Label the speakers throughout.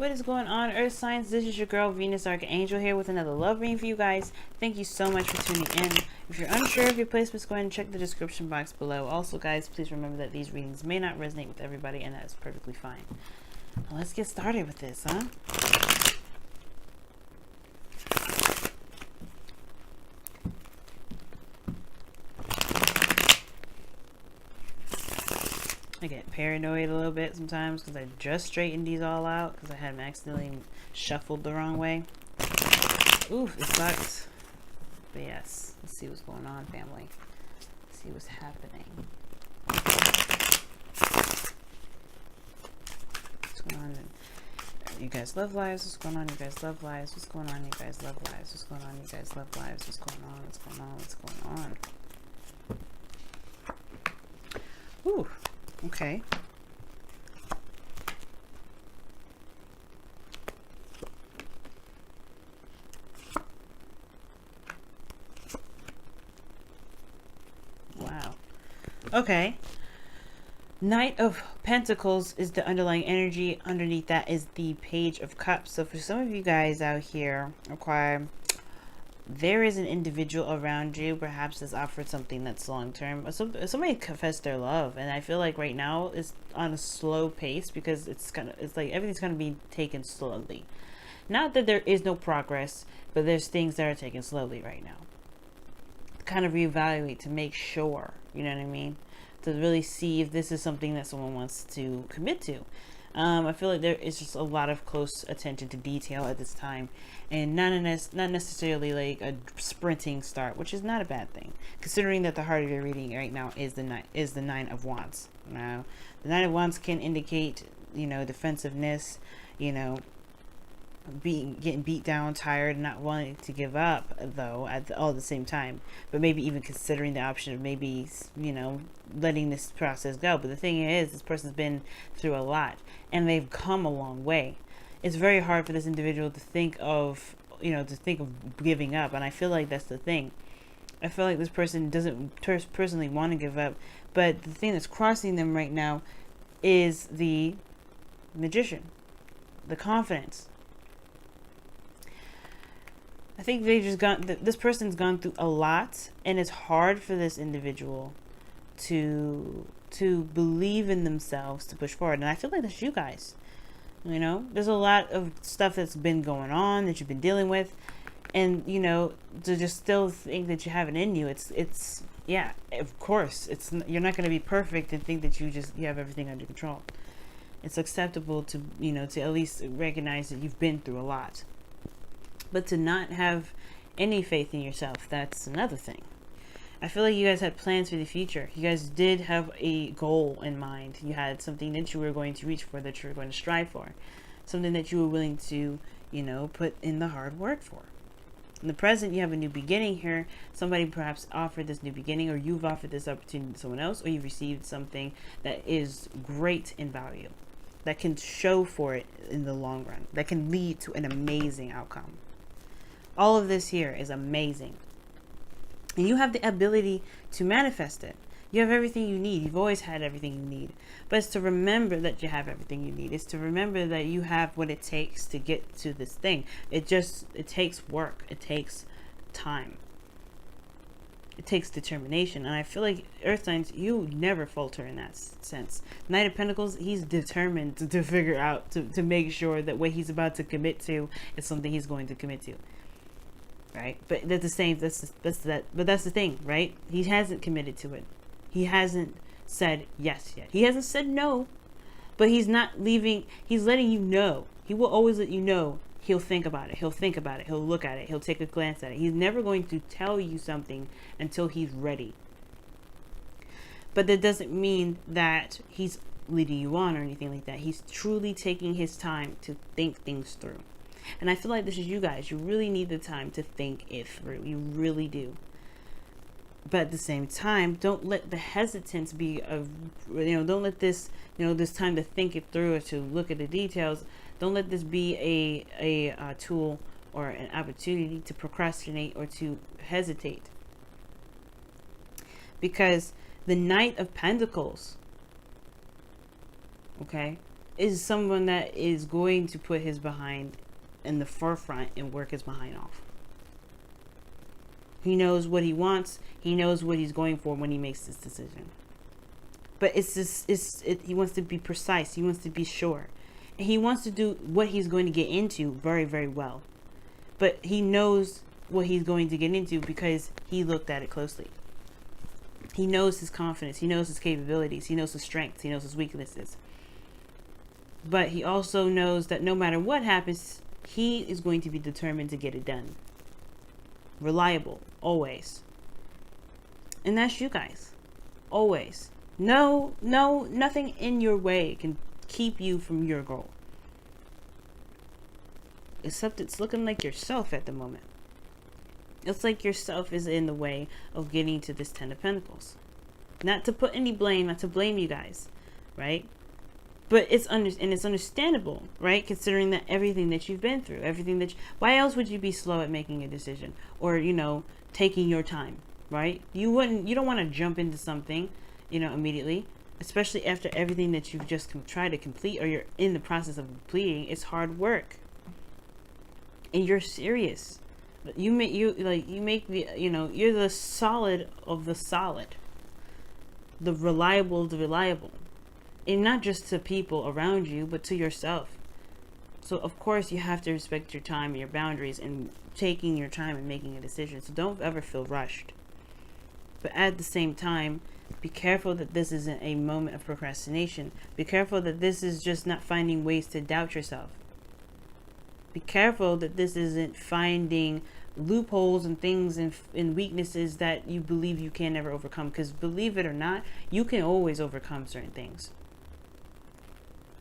Speaker 1: what is going on, Earth signs? This is your girl Venus Archangel here with another love reading for you guys. Thank you so much for tuning in. If you're unsure of your placements, go ahead and check the description box below. Also, guys, please remember that these readings may not resonate with everybody, and that is perfectly fine. Well, let's get started with this, huh? I get paranoid a little bit sometimes because I just straightened these all out because I had them accidentally shuffled the wrong way. Oof, it sucks. But yes, let's see what's going on, family. Let's see what's happening. What's going on? You guys love lives. What's going on? You guys love lives. What's going on? You guys love lives. What's going on? You guys love lives. What's going on? What's going on? What's going on? Ooh. Okay. Wow. Okay. Knight of Pentacles is the underlying energy. Underneath that is the Page of Cups. So for some of you guys out here, there is an individual around you, perhaps that's offered something that's long-term. Somebody confessed their love, and I feel like right now it's on a slow pace because it's like everything's gonna be taken slowly. Not that there is no progress, but there's things that are taken slowly right now. Kind of reevaluate to make sure, you know what I mean? To really see if this is something that someone wants to commit to. I feel like there is just a lot of close attention to detail at this time, and not necessarily like a sprinting start, which is not a bad thing, considering that the heart of your reading right now is the Nine of Wands. Now, the Nine of Wands can indicate, you know, defensiveness, you know, getting beat down, tired, not wanting to give up, though all at the same time, but maybe even considering the option of maybe, you know, letting this process go. But the thing is, this person's been through a lot and they've come a long way. It's very hard for this individual to think of, you know, giving up, and I feel like that's the thing. I feel like this person doesn't personally want to give up, but the thing that's crossing them right now is the Magician, the confidence. I think they've just this person's gone through a lot, and it's hard for this individual to believe in themselves to push forward. And I feel like that's you guys. You know, there's a lot of stuff that's been going on that you've been dealing with, and you know, to just still think that you have it in you. It's yeah, of course, you're not going to be perfect and think that you have everything under control. It's acceptable to, you know, to at least recognize that you've been through a lot. But to not have any faith in yourself, that's another thing. I feel like you guys had plans for the future. You guys did have a goal in mind. You had something that you were going to reach for, that you were going to strive for. Something that you were willing to, you know, put in the hard work for. In the present, you have a new beginning here. Somebody perhaps offered this new beginning, or you've offered this opportunity to someone else, or you've received something that is great in value, that can show for it in the long run, that can lead to an amazing outcome. All of this here is amazing. And you have the ability to manifest it. You have everything you need. You've always had everything you need. But it's to remember that you have everything you need. It's to remember that you have what it takes to get to this thing. It takes work. It takes time. It takes determination. And I feel like Earth signs, you never falter in that sense. Knight of Pentacles, he's determined to figure out, to make sure that what he's about to commit to is something he's going to commit to. Right? But that's the same. But that's the thing, right? He hasn't committed to it. He hasn't said yes yet. He hasn't said no, but he's not leaving. He's letting you know. He will always let you know. He'll think about it. He'll think about it. He'll look at it. He'll take a glance at it. He's never going to tell you something until he's ready. But that doesn't mean that he's leading you on or anything like that. He's truly taking his time to think things through. And I feel like this is you guys. You really need the time to think it through. You really do. But at the same time, don't let the hesitance be don't let this, this time to think it through or to look at the details. Don't let this be a tool or an opportunity to procrastinate or to hesitate. Because the Knight of Pentacles, okay, is someone that is going to put his behind in the forefront and work his behind off. He knows what he wants. He knows what he's going for when he makes this decision. But it's just, he wants to be precise. He wants to be sure. And he wants to do what he's going to get into very, very well. But he knows what he's going to get into because he looked at it closely. He knows his confidence. He knows his capabilities. He knows his strengths. He knows his weaknesses. But he also knows that no matter what happens, he is going to be determined to get it done. Reliable, always. And that's you guys. Always. No, nothing in your way can keep you from your goal. Except it's looking like yourself at the moment. It's like yourself is in the way of getting to this 10 of Pentacles. Not to put any blame, not to blame you guys, right? But it's understandable, right? Considering that everything that you've been through, why else would you be slow at making a decision or, taking your time, right? You don't want to jump into something, immediately, especially after everything that you've just tried to complete or you're in the process of completing. It's hard work. And you're serious. You're the solid of the solid. The reliable of the reliable. And not just to people around you, but to yourself. So, of course, you have to respect your time and your boundaries and taking your time and making a decision. So don't ever feel rushed. But at the same time, be careful that this isn't a moment of procrastination. Be careful that this is just not finding ways to doubt yourself. Be careful that this isn't finding loopholes and things and weaknesses that you believe you can never overcome. Because believe it or not, you can always overcome certain things.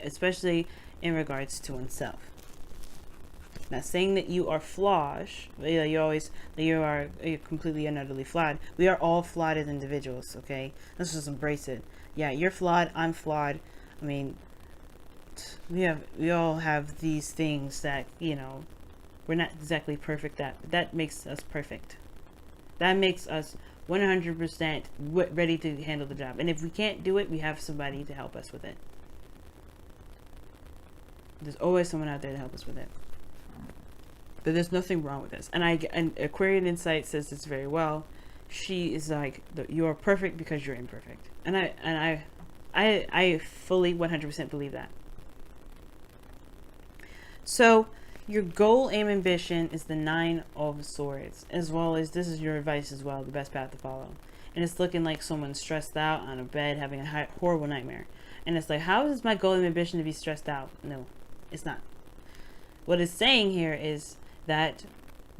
Speaker 1: Especially in regards to oneself. Not saying that you are flawed. You are completely and utterly flawed. We are all flawed as individuals, okay? Let's just embrace it. Yeah, you're flawed. I'm flawed. I mean, we all have these things that, we're not exactly perfect at. But that makes us perfect. That makes us 100% ready to handle the job. And if we can't do it, we have somebody to help us with it. There's always someone out there to help us with it. But there's nothing wrong with this. And Aquarian Insight says this very well. She is like, you are perfect because you're imperfect. And I fully 100% believe that. So your goal, aim, ambition is the 9 of Swords, as well as this is your advice as well, the best path to follow. And it's looking like someone's stressed out on a bed, having a horrible nightmare. And it's like, how is my goal and ambition to be stressed out? No, it's not. What it's saying here is that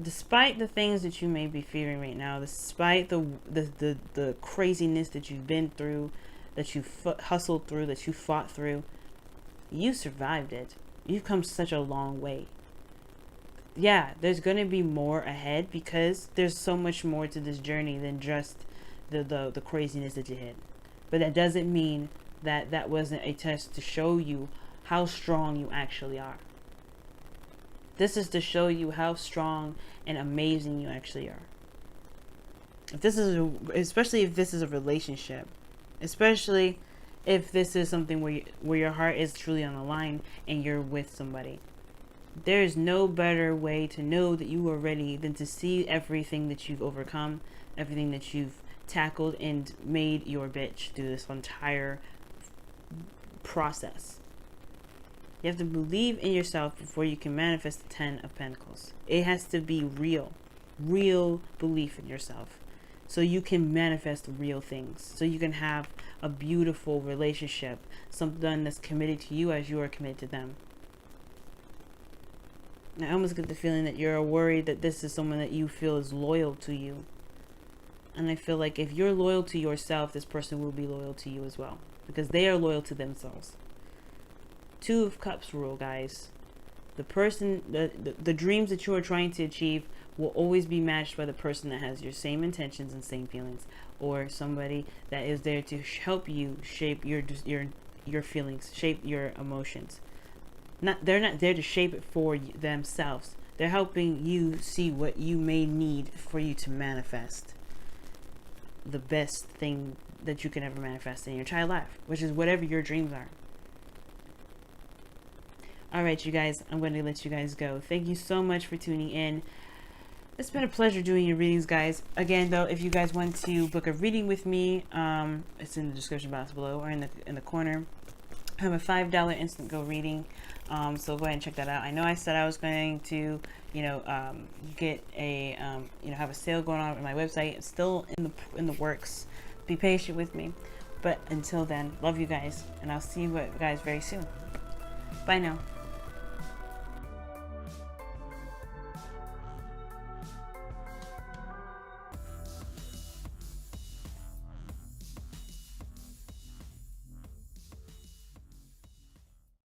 Speaker 1: despite the things that you may be fearing right now, despite the craziness that you've been through, that you hustled through, that you fought through, you survived it. You've come such a long way. Yeah, there's going to be more ahead because there's so much more to this journey than just the craziness that you hit. But that doesn't mean that wasn't a test to show you how strong you actually are. This is to show you how strong and amazing you actually are. Especially if this is a relationship, especially if this is something where your heart is truly on the line and you're with somebody. There is no better way to know that you are ready than to see everything that you've overcome, everything that you've tackled and made your bitch through this entire process. You have to believe in yourself before you can manifest the 10 of Pentacles. It has to be real belief in yourself. So you can manifest real things. So you can have a beautiful relationship, someone that's committed to you as you are committed to them. I almost get the feeling that you're worried that this is someone that you feel is loyal to you. And I feel like if you're loyal to yourself, this person will be loyal to you as well. Because they are loyal to themselves. 2 of Cups rule, guys. The person, the dreams that you are trying to achieve will always be matched by the person that has your same intentions and same feelings. Or somebody that is there to help you shape your feelings, shape your emotions. They're not there to shape it for themselves. They're helping you see what you may need for you to manifest the best thing that you can ever manifest in your entire life, which is whatever your dreams are. All right, you guys, I'm going to let you guys go. Thank you so much for tuning in. It's been a pleasure doing your readings, guys. Again, though, if you guys want to book a reading with me, it's in the description box below or in the corner. I have a $5 instant go reading, so go ahead and check that out. I know I said I was going to, get a, have a sale going on my website. It's still in the works. Be patient with me, but until then, love you guys, and I'll see you guys very soon. Bye now.